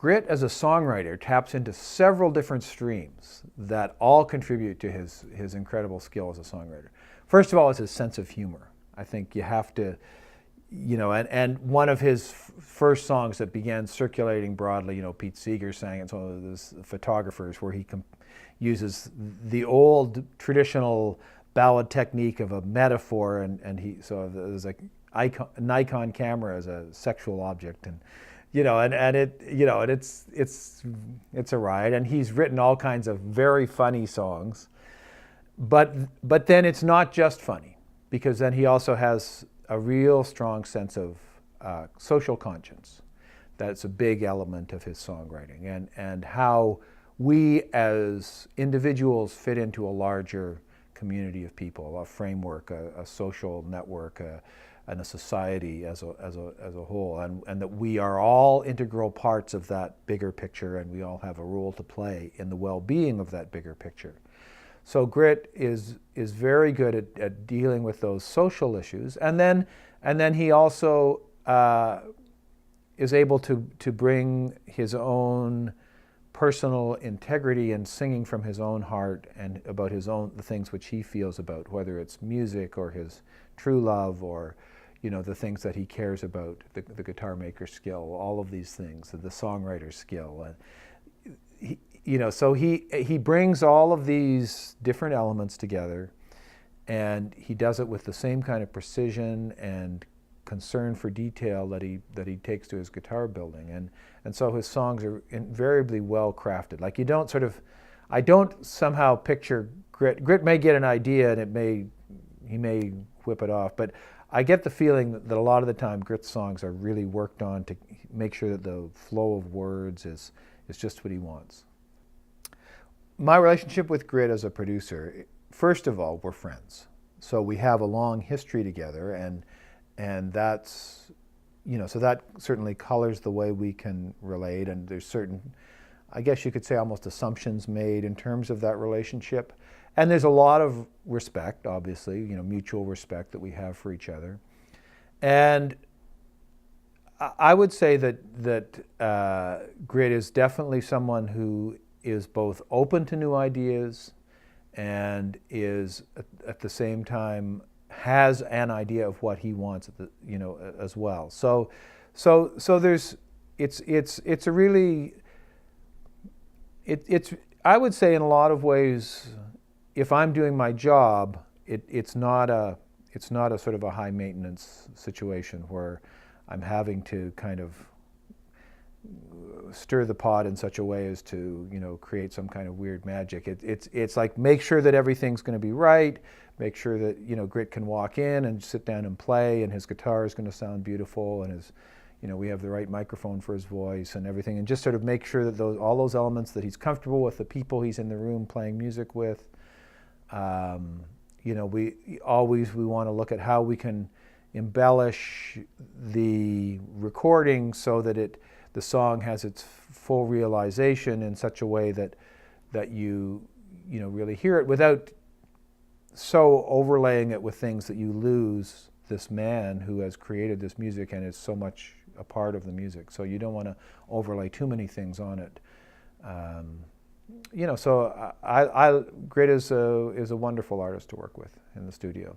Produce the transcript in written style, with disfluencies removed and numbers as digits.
Grit as a songwriter taps into several different streams that all contribute to his incredible skill as a songwriter. First of all is his sense of humor. I think you have to, and one of his first songs that began circulating broadly, Pete Seeger sang it, it's one of those photographers, where he uses the old traditional ballad technique of a metaphor, and so there's like Nikon camera as a sexual object, and it's a riot. And he's written all kinds of very funny songs, but then it's not just funny, because then he also has a real strong sense of social conscience. That's a big element of his songwriting, and how we as individuals fit into a larger community of people, a framework, a social network, and a society as a whole, and that we are all integral parts of that bigger picture, and we all have a role to play in the well-being of that bigger picture. So Grit is very good at dealing with those social issues, and then he also is able to bring his own personal integrity and singing from his own heart and about the things which he feels about, whether it's music or his true love or the things that he cares about, the guitar maker's skill, all of these things, the songwriter's skill. And so he brings all of these different elements together, and he does it with the same kind of precision and concern for detail that he takes to his guitar building, and so his songs are invariably well crafted. Like I don't somehow picture Grit. Grit may get an idea and he may whip it off, but I get the feeling that a lot of the time Grit's songs are really worked on to make sure that the flow of words is just what he wants. My relationship with Grit as a producer, first of all, we're friends. So we have a long history together, and that's, so that certainly colors the way we can relate, and there's certain, I guess you could say, almost assumptions made in terms of that relationship. And there's a lot of respect, obviously, mutual respect that we have for each other. And I would say that Grit is definitely someone who is both open to new ideas and is at the same time has an idea of what he wants as well. So there's it's a really it's I would say in a lot of ways, if I'm doing my job, it's not a sort of a high maintenance situation where I'm having to kind of stir the pot in such a way as to create some kind of weird magic. It's like, make sure that everything's going to be right, make sure that Grit can walk in and sit down and play, and his guitar is going to sound beautiful, and we have the right microphone for his voice and everything, and just sort of make sure that all those elements, that he's comfortable with the people he's in the room playing music with. We want to look at how we can embellish the recording so that the song has its full realization in such a way that you really hear it without so overlaying it with things that you lose this man who has created this music and is so much a part of the music. So you don't want to overlay too many things on it. So Grit is a wonderful artist to work with in the studio.